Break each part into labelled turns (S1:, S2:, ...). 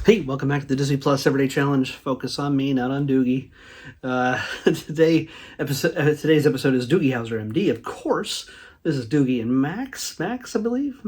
S1: Hey, welcome back to the Disney Plus Everyday Challenge. Focus on me, not on Doogie. Uh, today's episode is Doogie Howser, MD. Of course, this is Doogie and Max. Max, I believe.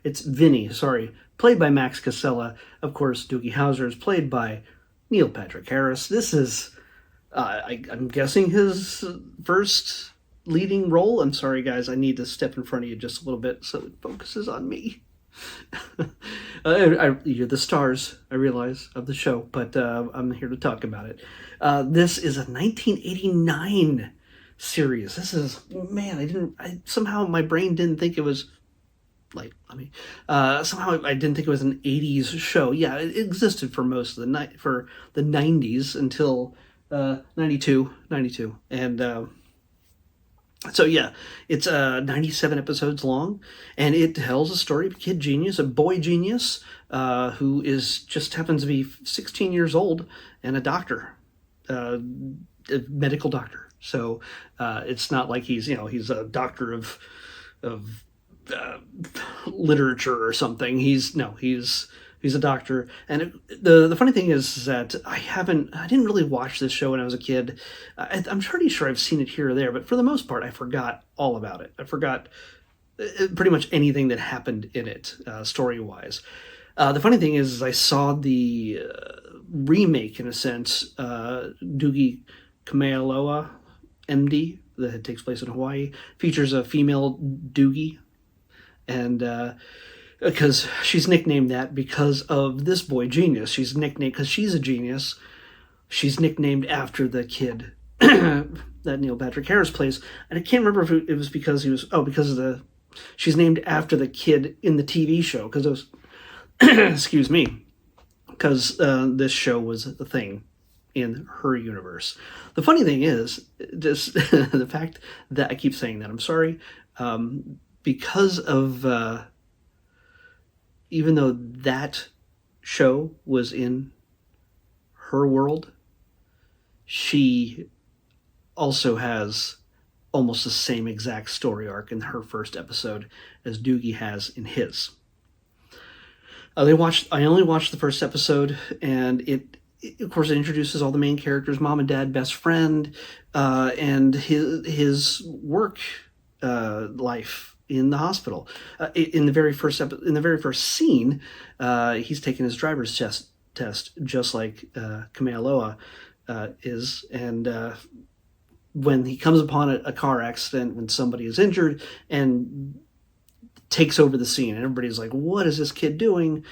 S1: It's Vinny. Sorry, played by Max Casella. Of course, Doogie Howser is played by Neil Patrick Harris. This is, I'm guessing, his first leading role. I'm sorry, guys. I need to step in front of you just a little bit so it focuses on me. You're the stars, I realize, of the show, but I'm here to talk about it. This is a 1989 series. This is, man, somehow my brain didn't think it was, somehow I didn't think it was an 80s show. Yeah, it existed for most of the night, for the 90s until 92, and so yeah, it's 97 episodes long, and it tells a story of a kid genius, a boy genius, who just happens to be 16 years old and a doctor, a medical doctor. So it's not like he's a doctor of literature or something. He's a doctor. And the funny thing is that I didn't really watch this show when I was a kid. I'm pretty sure I've seen it here or there, but for the most part, I forgot all about it. I forgot pretty much anything that happened in it, story-wise. The funny thing is I saw the remake, in a sense, Doogie Kamealoha, MD, that takes place in Hawaii, features a female Doogie, and because she's nicknamed that because of this boy genius. She's nicknamed because she's a genius. She's nicknamed after the kid that Neil Patrick Harris plays, and I can't remember if it was because she's named after the kid in the TV show, because it was excuse me, because this show was a thing in her universe. The funny thing is just the fact that I keep saying that. I'm sorry, because of. Even though that show was in her world, she also has almost the same exact story arc in her first episode as Doogie has in his. I only watched the first episode, and it of course, it introduces all the main characters: mom and dad, best friend, and his work life in the hospital. In the very first scene, he's taking his driver's test, just like Kamealoha is, and when he comes upon a car accident, when somebody is injured, and takes over the scene, and everybody's like, "What is this kid doing?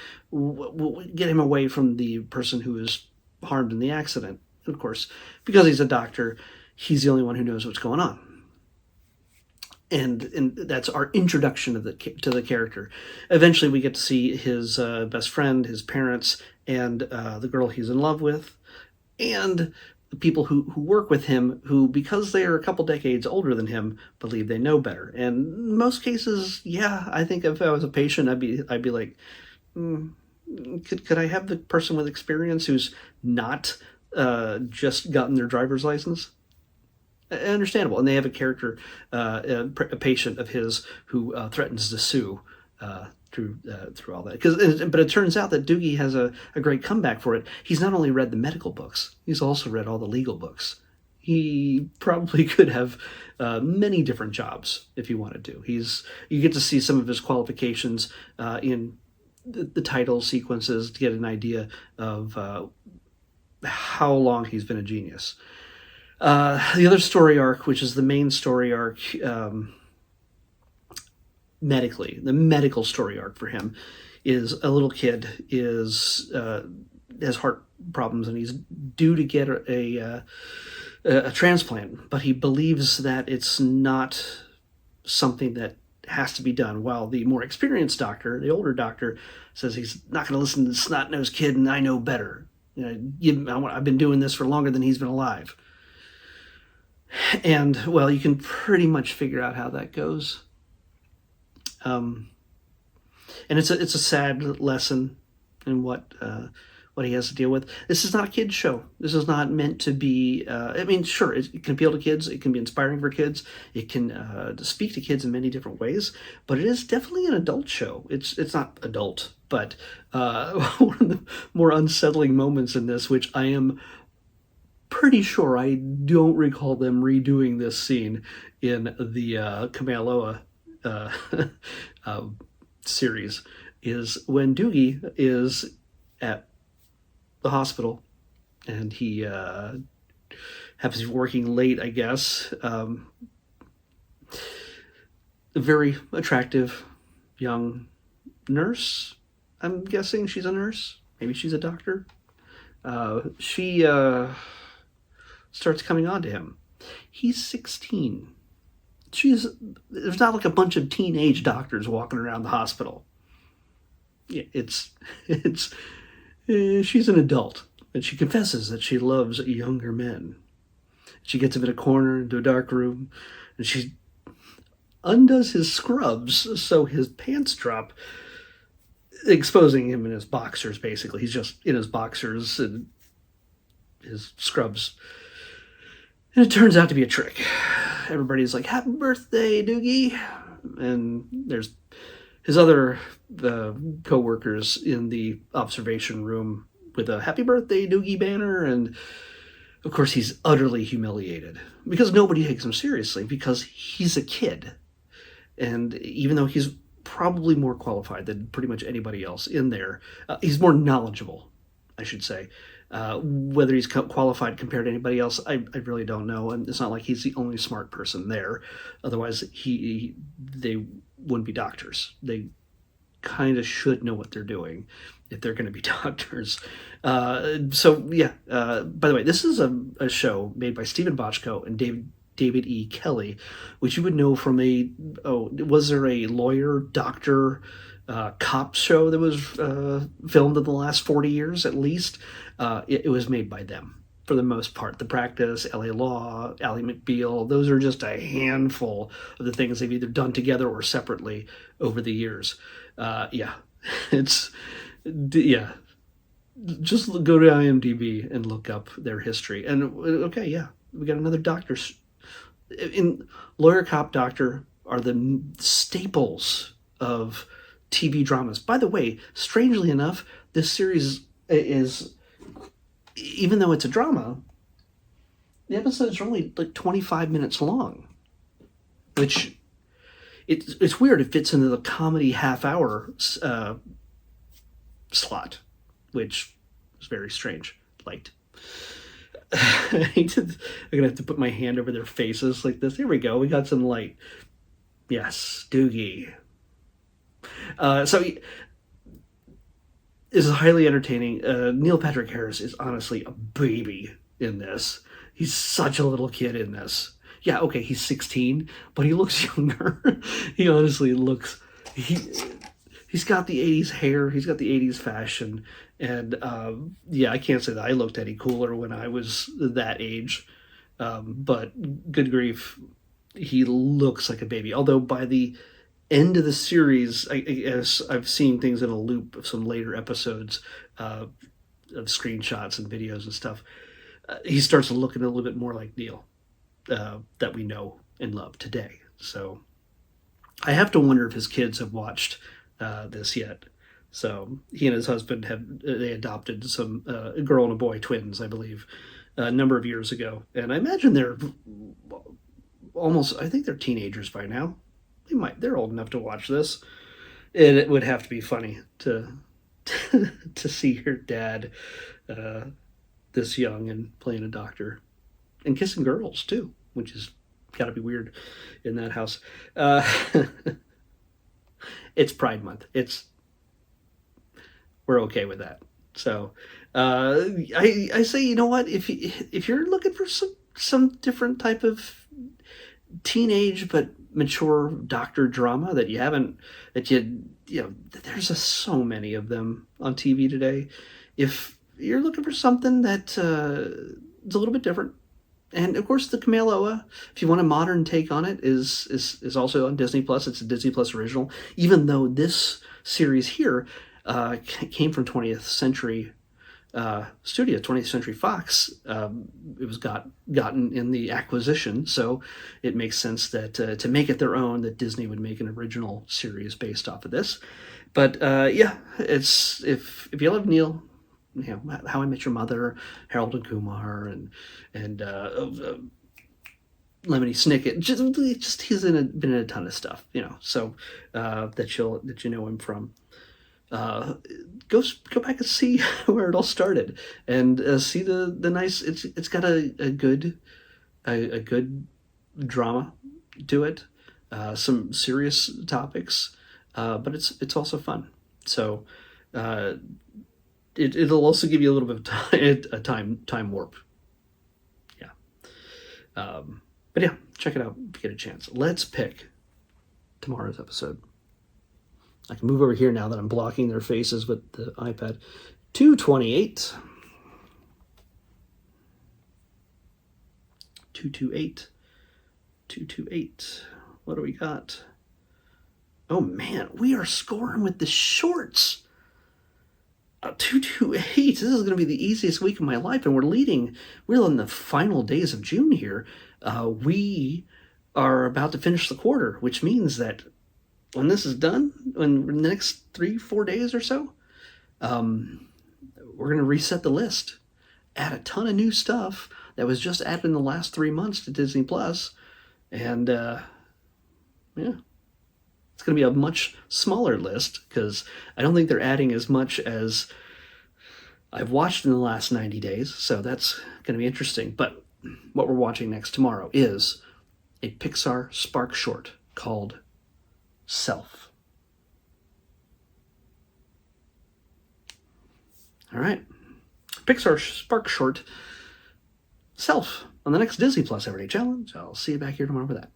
S1: Get him away from the person who is harmed in the accident." And of course, because he's a doctor, he's the only one who knows what's going on. And that's our introduction to the character. Eventually, we get to see his best friend, his parents, and the girl he's in love with, and the people who work with him, who, because they are a couple decades older than him, believe they know better. And in most cases, yeah, I think if I was a patient, I'd be like, could I have the person with experience who's not just gotten their driver's license? Understandable. And they have a character, a patient of his, who threatens to sue through all that. But it turns out that Doogie has a great comeback for it. He's not only read the medical books, he's also read all the legal books. He probably could have many different jobs if he wanted to. You get to see some of his qualifications in the title sequences to get an idea of how long he's been a genius. The other story arc, which is the main story arc, medically, the medical story arc for him, is a little kid has heart problems, and he's due to get a transplant, but he believes that it's not something that has to be done, while the more experienced doctor, the older doctor, says he's not going to listen to the snot-nosed kid, and I know better. I've been doing this for longer than he's been alive. And, well, you can pretty much figure out how that goes. And it's a sad lesson in what what he has to deal with. This is not a kid's show. This is not meant to be, I mean, sure, it can appeal to kids. It can be inspiring for kids. It can speak to kids in many different ways, but it is definitely an adult show. It's not adult, but one of the more unsettling moments in this, which I am pretty sure I don't recall them redoing this scene in the Kamaloa series, is when Doogie is at the hospital and he happens to be working late, I guess. A very attractive young nurse. I'm guessing she's a nurse. Maybe she's a doctor. She starts coming on to him. He's 16. There's not like a bunch of teenage doctors walking around the hospital. Yeah, she's an adult, and she confesses that she loves younger men. She gets him in a corner into a dark room, and she undoes his scrubs so his pants drop, exposing him in his boxers, basically. He's just in his boxers and his scrubs. And it turns out to be a trick. Everybody's like, "Happy birthday, Doogie!" And there's his other co-workers in the observation room with a "Happy birthday, Doogie" banner. And of course, he's utterly humiliated because nobody takes him seriously because he's a kid. And even though he's probably more qualified than pretty much anybody else in there, he's more knowledgeable, I should say. Whether he's qualified compared to anybody else, I really don't know. And it's not like he's the only smart person there. Otherwise, they wouldn't be doctors. They kind of should know what they're doing if they're going to be doctors. So, yeah. By the way, this is a show made by Stephen Bochco and David E. Kelly, which you would know from was there a lawyer, doctor, cop show that was filmed in the last 40 years at least? It was made by them for the most part. The Practice, LA Law, Ally McBeal, those are just a handful of the things they've either done together or separately over the years. Just go to IMDb and look up their history. And okay, yeah, we got another doctor. In lawyer, cop, doctor are the staples of TV dramas. By the way, strangely enough, this series is, even though it's a drama, the episodes are only like 25 minutes long, which it's weird. It fits into the comedy half-hour slot, which is very strange. Light. I'm gonna have to put my hand over their faces like this. Here we go. We got some light. Yes, Doogie. So this is highly entertaining. Neil Patrick Harris is honestly a baby in this. He's such a little kid in this. Yeah, okay, he's 16, but he looks younger. He honestly looks... He's got the 80s hair. He's got the 80s fashion. And, I can't say that I looked any cooler when I was that age. But good grief, he looks like a baby. Although by the end of the series, I guess I've seen things in a loop of some later episodes of screenshots and videos and stuff. He starts looking a little bit more like Neil that we know and love today. So I have to wonder if his kids have watched this yet. So he and his husband they adopted some a girl and a boy twins, I believe, a number of years ago. And I imagine they're I think they're teenagers by now. They're old enough to watch this. And it would have to be funny to see your dad this young and playing a doctor and kissing girls too, which is gotta be weird in that house. It's Pride Month. We're okay with that. So I say, you know what? If you're looking for some different type of teenage but mature doctor drama there's just so many of them on TV today. If you're looking for something that is a little bit different, and of course the Kamaloa, if you want a modern take on it, is also on Disney Plus. It's a Disney Plus original, even though this series here came from 20th century studio, 20th Century Fox. It was gotten in the acquisition, so it makes sense that to make it their own, that Disney would make an original series based off of this. But yeah, it's if you love Neil, How I Met Your Mother, Harold and Kumar, and Lemony Snicket, just he's been in a ton of stuff, so that you know him from. Go back and see where it all started, and see the nice. It's got a good drama to it, some serious topics, but it's also fun. So it'll also give you a little bit of time warp. Yeah, but yeah, check it out if you get a chance. Let's pick tomorrow's episode. I can move over here now that I'm blocking their faces with the iPad. 228. 228. 228. What do we got? Oh man, we are scoring with the shorts. 228. This is going to be the easiest week of my life, and we're in the final days of June here. We are about to finish the quarter, which means that when this is done, in the next 3-4 days or so, we're going to reset the list, add a ton of new stuff that was just added in the last 3 months to Disney Plus, and yeah, it's going to be a much smaller list because I don't think they're adding as much as I've watched in the last 90 days, so that's going to be interesting. But what we're watching next tomorrow is a Pixar Spark short called Self. All right. Pixar Spark short, Self, on the next Disney Plus Everyday Challenge. I'll see you back here tomorrow for that.